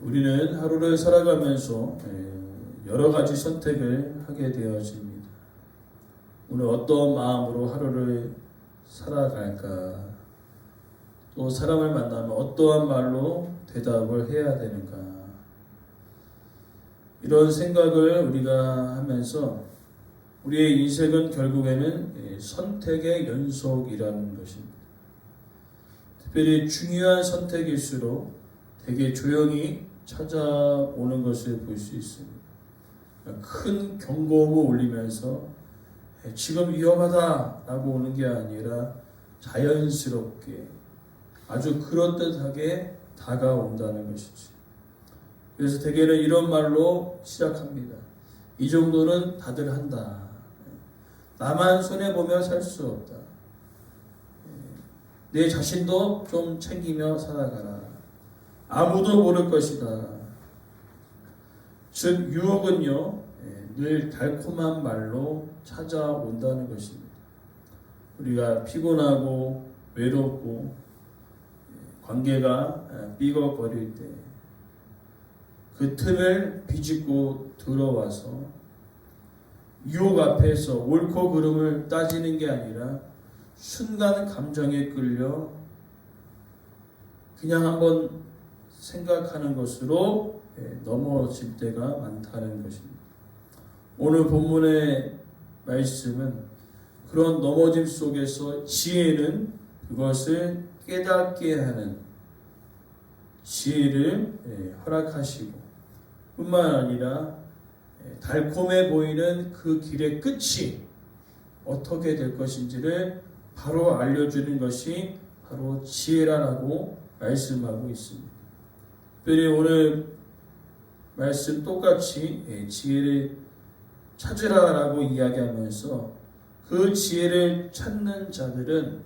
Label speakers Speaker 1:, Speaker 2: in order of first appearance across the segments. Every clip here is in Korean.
Speaker 1: 우리는 하루를 살아가면서 여러 가지 선택을 하게 되어집니다. 오늘 어떤 마음으로 하루를 살아갈까? 또 사람을 만나면 어떠한 말로 대답을 해야 되는가? 이런 생각을 우리가 하면서 우리의 인생은 결국에는 선택의 연속이라는 것입니다. 특별히 중요한 선택일수록 되게 조용히 찾아오는 것을 볼 수 있습니다. 큰 경고음을 울리면서 지금 위험하다라고 오는 게 아니라 자연스럽게 아주 그럴듯하게 다가온다는 것이지. 그래서 대개는 이런 말로 시작합니다. 이 정도는 다들 한다. 나만 손해보며 살 수 없다. 내 자신도 좀 챙기며 살아가라. 아무도 모를 것이다. 즉 유혹은요 늘 달콤한 말로 찾아온다는 것입니다. 우리가 피곤하고 외롭고 관계가 삐걱거릴 때 그 틈을 비집고 들어와서 유혹 앞에서 옳고 그름을 따지는 게 아니라 순간 감정에 끌려 그냥 한번 생각하는 것으로 넘어질 때가 많다는 것입니다. 오늘 본문의 말씀은 그런 넘어짐 속에서 지혜는 그것을 깨닫게 하는 지혜를 허락하시고 뿐만 아니라 달콤해 보이는 그 길의 끝이 어떻게 될 것인지를 바로 알려주는 것이 바로 지혜라고 말씀하고 있습니다. 특별히 오늘 말씀 똑같이 지혜를 찾으라라고 이야기하면서 그 지혜를 찾는 자들은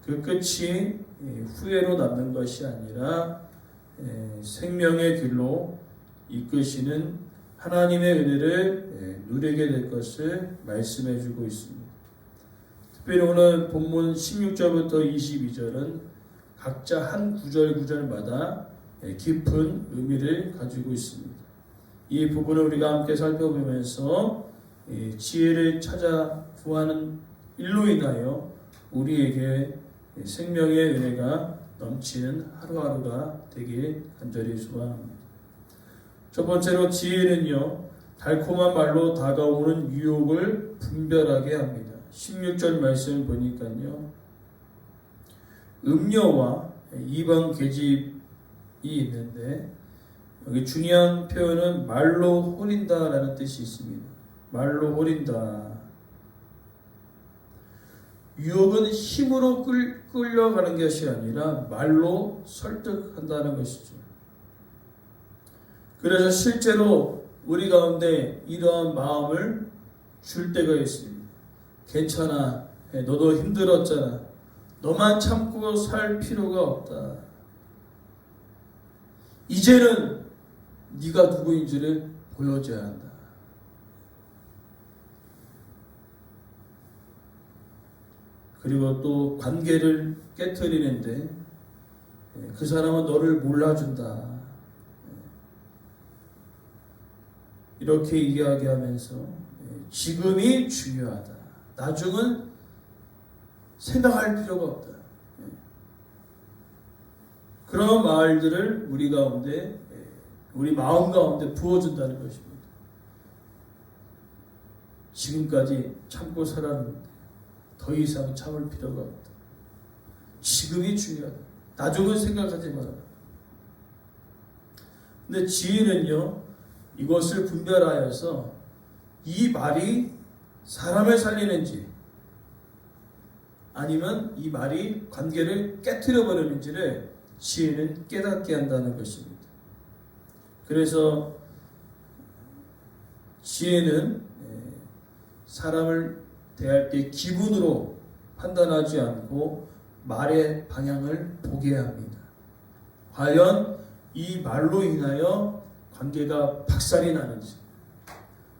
Speaker 1: 그 끝이 후회로 남는 것이 아니라 생명의 길로 이끄시는 하나님의 은혜를 누리게 될 것을 말씀해 주고 있습니다. 특별히 오늘 본문 16절부터 22절은 각자 한 구절마다 깊은 의미를 가지고 있습니다. 이 부분을 우리가 함께 살펴보면서 지혜를 찾아 구하는 일로 인하여 우리에게 생명의 은혜가 넘치는 하루하루가 되길 간절히 소원합니다. 첫 번째로 지혜는요 달콤한 말로 다가오는 유혹을 분별하게 합니다. 16절 말씀을 보니까요 음료와 이방 계집이 있는데 여기 중요한 표현은 말로 호린다라는 뜻이 있습니다. 말로 호린다. 유혹은 힘으로 끌려가는 것이 아니라 말로 설득한다는 것이죠. 그래서 실제로 우리 가운데 이러한 마음을 줄 때가 있습니다. 괜찮아. 너도 힘들었잖아. 너만 참고 살 필요가 없다. 이제는 네가 누구인지를 보여줘야 한다. 그리고 또 관계를 깨트리는데 그 사람은 너를 몰라준다. 이렇게 이야기하면서 지금이 중요하다. 나중은 생각할 필요가 없다. 그런 말들을 우리 가운데, 우리 마음 가운데 부어준다는 것입니다. 지금까지 참고 살았는데 더 이상 참을 필요가 없다. 지금이 중요하다. 나중은 생각하지 마라. 근데 지혜는요, 이것을 분별하여서 이 말이 사람을 살리는지 아니면 이 말이 관계를 깨트려 버리는지를 지혜는 깨닫게 한다는 것입니다. 그래서 지혜는 사람을 대할 때 기분으로 판단하지 않고 말의 방향을 보게 합니다. 과연 이 말로 인하여 관계가 박살이 나는지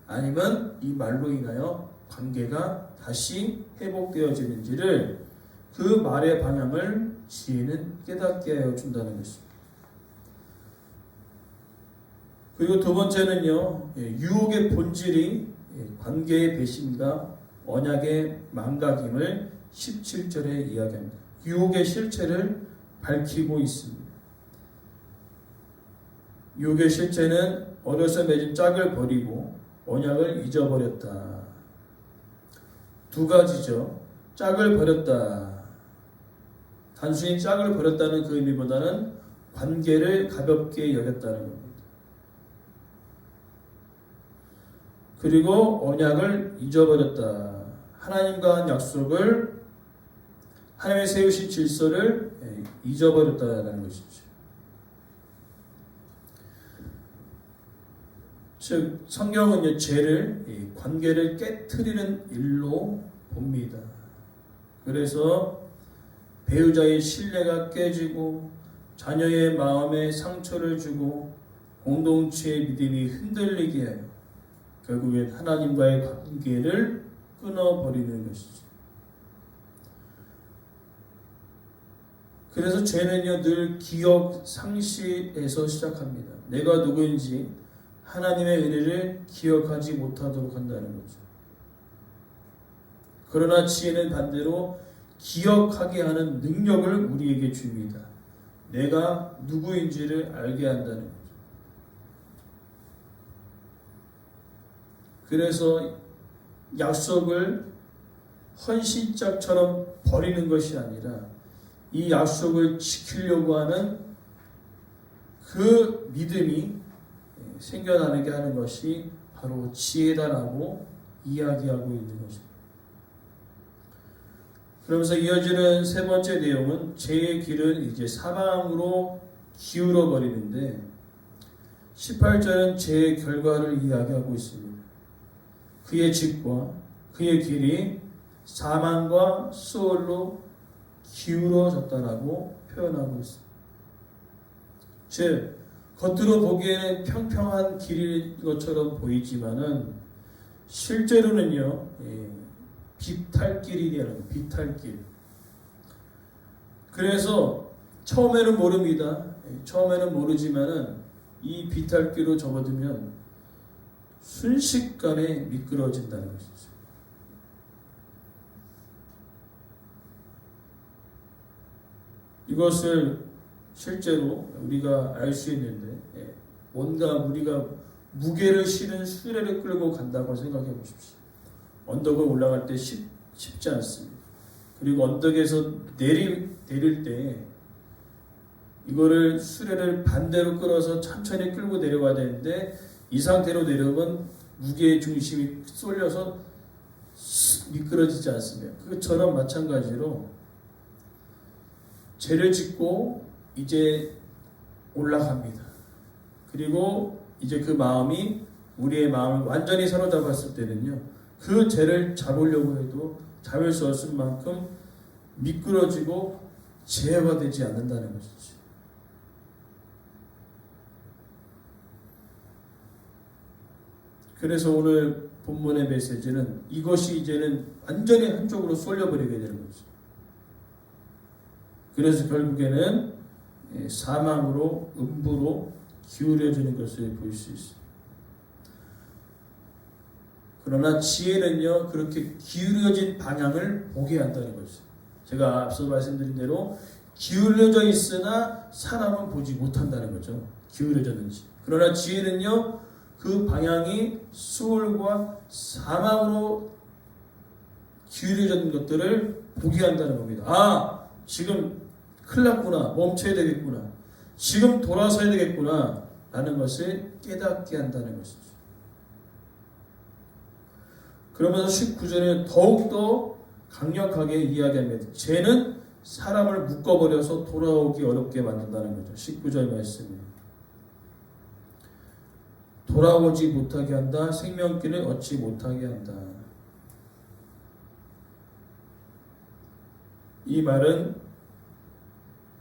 Speaker 1: 아니면 이 말로 인하여 관계가 다시 회복되어지는지를 그 말의 방향을 지혜는 깨닫게 하여 준다는 것입니다. 그리고 두 번째는요, 유혹의 본질이 관계의 배신과 언약의 망각임을 17절에 이야기합니다. 유혹의 실체를 밝히고 있습니다. 유혹의 실체는 어려서 맺은 짝을 버리고 언약을 잊어버렸다. 두 가지죠. 짝을 버렸다. 단순히 짝을 버렸다는 그 의미보다는 관계를 가볍게 여겼다는 겁니다. 그리고 언약을 잊어버렸다. 하나님과 한 약속을, 하나님의 세우신 질서를 잊어버렸다는 것이죠. 즉 성경은 죄를 관계를 깨트리는 일로 봅니다. 그래서 배우자의 신뢰가 깨지고 자녀의 마음에 상처를 주고 공동체의 믿음이 흔들리게 해요. 결국엔 하나님과의 관계를 끊어버리는 것이죠. 그래서 죄는요, 늘 기억 상실에서 시작합니다. 내가 누구인지 하나님의 은혜를 기억하지 못하도록 한다는 거죠. 그러나 지혜는 반대로 기억하게 하는 능력을 우리에게 줍니다. 내가 누구인지를 알게 한다는 거죠. 그래서 약속을 헌신짝처럼 버리는 것이 아니라 이 약속을 지키려고 하는 그 믿음이 생겨나게 하는 것이 바로 지혜다라고 이야기하고 있는 것입니다. 그러면서 이어지는 세 번째 내용은 죄의 길은 이제 사망으로 기울어 버리는데 18절은 죄의 결과를 이야기하고 있습니다. 그의 집과 그의 길이 사망과 수월로 기울어졌다라고 표현하고 있습니다. 즉 겉으로 보기에는 평평한 길인 것처럼 보이지만은 실제로는요, 비탈길이라는 비탈길. 그래서 처음에는 모릅니다. 처음에는 모르지만은 이 비탈길로 접어들면 순식간에 미끄러진다는 것이죠. 이것을 실제로 우리가 알 수 있는데, 뭔가 우리가 무게를 실은 수레를 끌고 간다고 생각해 보십시오. 언덕을 올라갈 때 쉽지 않습니다. 그리고 언덕에서 내릴 때 이거를 수레를 반대로 끌어서 천천히 끌고 내려가야 되는데 이 상태로 내려오면 무게의 중심이 쏠려서 미끄러지지 않습니다. 그것처럼 마찬가지로 죄를 짓고 이제 올라갑니다. 그리고 이제 그 마음이 우리의 마음을 완전히 사로잡았을 때는요, 그 죄를 잡으려고 해도 잡을 수 없을 만큼 미끄러지고 제어가 되지 않는다는 것이죠. 그래서 오늘 본문의 메시지는 이것이 이제는 완전히 한쪽으로 쏠려버리게 되는 거죠. 그래서 결국에는 사망으로, 음부로 기울여지는 것을 볼 수 있습니다. 그러나 지혜는요, 그렇게 기울여진 방향을 보게 한다는 것이죠. 제가 앞서 말씀드린 대로 기울여져 있으나 사람은 보지 못한다는 거죠. 기울여졌는지. 그러나 지혜는요, 그 방향이 수월과 사망으로 기울여진 것들을 보게 한다는 겁니다. 아, 지금 큰일 났구나. 멈춰야 되겠구나. 지금 돌아서야 되겠구나. 라는 것을 깨닫게 한다는 것이죠. 그러면서 19절에 더욱더 강력하게 이야기합니다. 죄는 사람을 묶어버려서 돌아오기 어렵게 만든다는 거죠. 19절 말씀이에요. 돌아오지 못하게 한다. 생명길을 얻지 못하게 한다. 이 말은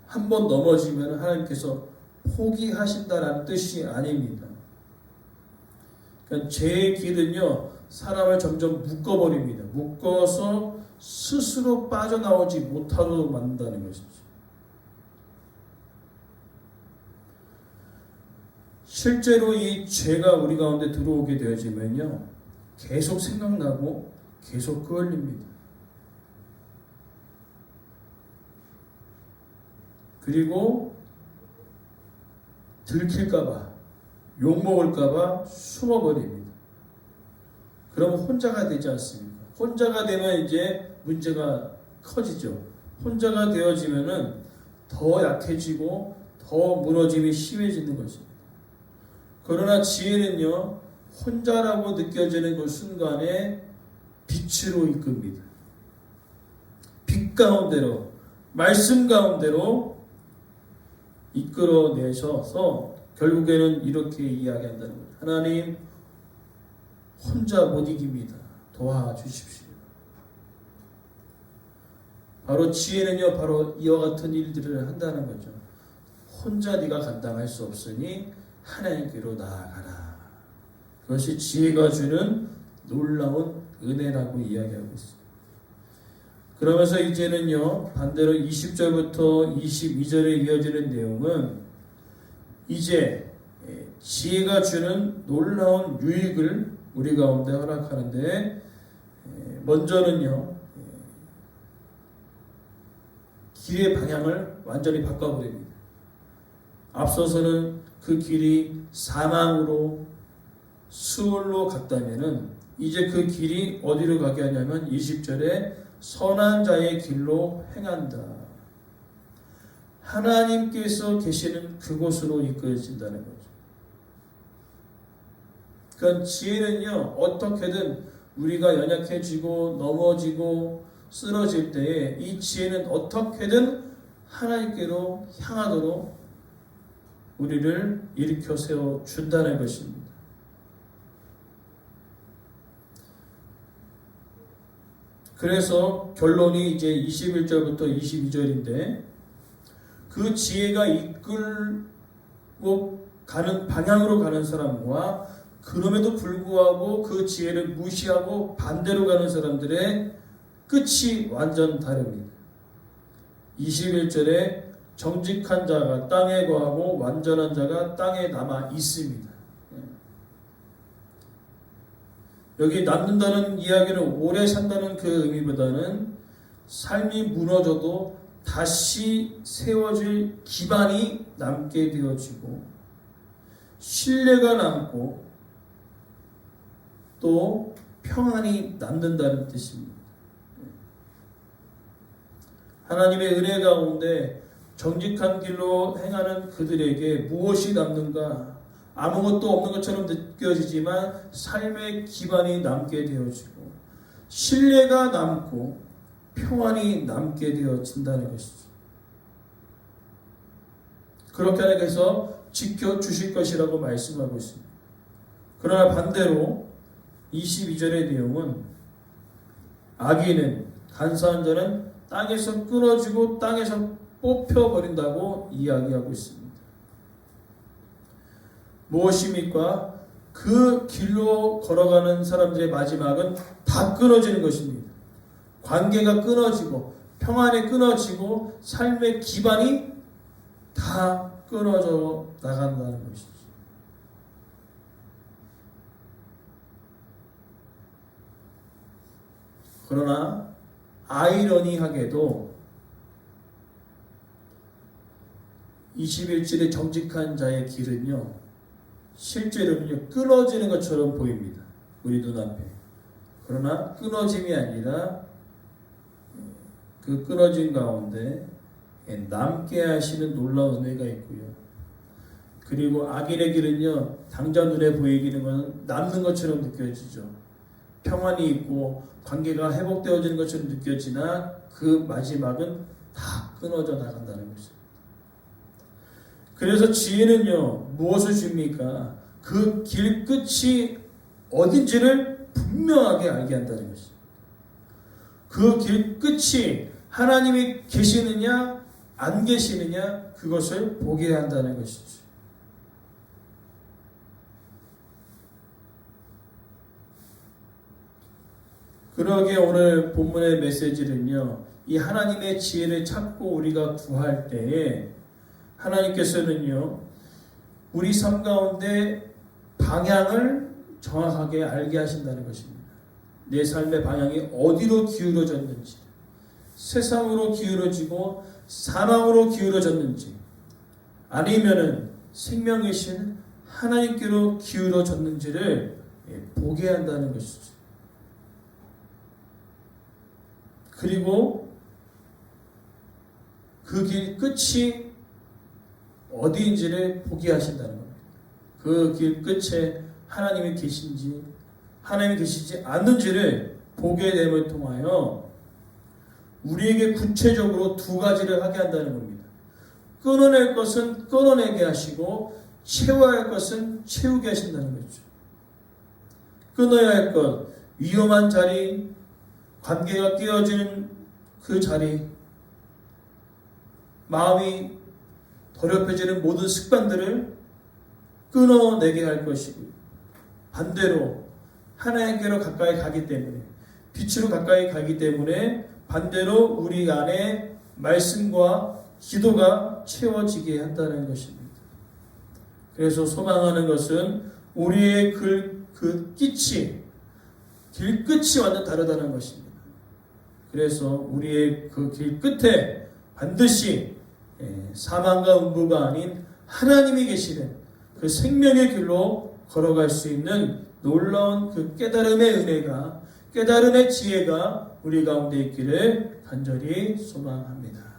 Speaker 1: 한 번 넘어지면 하나님께서 포기하신다라는 뜻이 아닙니다. 그러니까 죄의 길은요, 사람을 점점 묶어버립니다. 묶어서 스스로 빠져나오지 못하도록 만든다는 것이죠. 실제로 이 죄가 우리 가운데 들어오게 되어지면요, 계속 생각나고 계속 끌립니다. 그리고 들킬까봐, 욕먹을까봐 숨어버립니다. 그럼 혼자가 되지 않습니까? 혼자가 되면 이제 문제가 커지죠. 혼자가 되어지면은 더 약해지고 더 무너짐이 심해지는 것입니다. 그러나 지혜는요, 혼자라고 느껴지는 그 순간에 빛으로 이끕니다. 빛 가운데로, 말씀 가운데로 이끌어내셔서 결국에는 이렇게 이야기한다는 거예요. 하나님, 혼자 못 이깁니다. 도와주십시오. 바로 지혜는요, 바로 이와 같은 일들을 한다는 거죠. 혼자 네가 감당할 수 없으니 하나님께로 나아가라. 그것이 지혜가 주는 놀라운 은혜라고 이야기하고 있습니다. 그러면서 이제는요, 반대로 20절부터 22절에 이어지는 내용은 이제 지혜가 주는 놀라운 유익을 우리 가운데 허락하는데, 먼저는요, 길의 방향을 완전히 바꿔버립니다. 앞서서는 그 길이 사망으로 수월로 갔다면은 이제 그 길이 어디로 가게 하냐면 20절에 선한 자의 길로 행한다. 하나님께서 계시는 그곳으로 이끌어진다는 거죠. 그러니까 지혜는요, 어떻게든 우리가 연약해지고 넘어지고 쓰러질 때에 이 지혜는 어떻게든 하나님께로 향하도록 우리를 일으켜 세워 준다는 것입니다. 그래서 결론이 이제 21절부터 22절인데, 그 지혜가 이끌고 가는 방향으로 가는 사람과 그럼에도 불구하고 그 지혜를 무시하고 반대로 가는 사람들의 끝이 완전 다릅니다. 21절에 정직한 자가 땅에 거하고 완전한 자가 땅에 남아 있습니다. 여기 남는다는 이야기는 오래 산다는 그 의미보다는 삶이 무너져도 다시 세워질 기반이 남게 되어지고 신뢰가 남고 또 평안이 남는다는 뜻입니다. 하나님의 은혜 가운데 정직한 길로 행하는 그들에게 무엇이 남는가? 아무것도 없는 것처럼 느껴지지만 삶의 기반이 남게 되어지고 신뢰가 남고 평안이 남게 되어진다는 것이죠. 그렇게 해서 지켜주실 것이라고 말씀하고 있습니다. 그러나 반대로 22절의 내용은 악인은, 간사한 자는 땅에서 끊어지고 땅에서 뽑혀버린다고 이야기하고 있습니다. 무엇입니까? 그 길로 걸어가는 사람들의 마지막은 다 끊어지는 것입니다. 관계가 끊어지고 평안이 끊어지고 삶의 기반이 다 끊어져 나간다는 것이죠. 그러나 아이러니하게도 21절의 정직한 자의 길은요, 실제로는요, 끊어지는 것처럼 보입니다. 우리 눈앞에. 그러나 끊어짐이 아니라 그 끊어진 가운데 남게 하시는 놀라운 은혜가 있고요. 그리고 악인의 길은요, 당장 눈에 보이기는 건 남는 것처럼 느껴지죠. 평안이 있고 관계가 회복되어지는 것처럼 느껴지나 그 마지막은 다 끊어져 나간다는 것입니다. 그래서 지혜는요, 무엇을 줍니까? 그 길 끝이 어딘지를 분명하게 알게 한다는 것입니다. 그 길 끝이 하나님이 계시느냐 안 계시느냐 그것을 보게 한다는 것이죠. 그러기에 오늘 본문의 메시지는요, 이 하나님의 지혜를 찾고 우리가 구할 때에 하나님께서는요, 우리 삶 가운데 방향을 정확하게 알게 하신다는 것입니다. 내 삶의 방향이 어디로 기울어졌는지, 세상으로 기울어지고 사망으로 기울어졌는지, 아니면은 생명이신 하나님께로 기울어졌는지를 보게 한다는 것이죠. 그리고 그 길 끝이 어디인지를 보게 하신다는 겁니다. 그 길 끝에 하나님이 계신지 하나님이 계시지 않는지를 보게 됨을 통하여 우리에게 구체적으로 두 가지를 하게 한다는 겁니다. 끊어낼 것은 끊어내게 하시고 채워야 할 것은 채우게 하신다는 거죠. 끊어야 할 것, 위험한 자리, 관계가 깨어지는 그 자리, 마음이 더럽혀지는 모든 습관들을 끊어내게 할 것이고, 반대로 하나님께로 가까이 가기 때문에, 빛으로 가까이 가기 때문에 반대로 우리 안에 말씀과 기도가 채워지게 한다는 것입니다. 그래서 소망하는 것은 우리의 그 끝이, 길 끝이 완전 다르다는 것입니다. 그래서 우리의 그 길 끝에 반드시 사망과 음부가 아닌 하나님이 계시는 그 생명의 길로 걸어갈 수 있는 놀라운 그 깨달음의 은혜가, 깨달음의 지혜가 우리 가운데 있기를 간절히 소망합니다.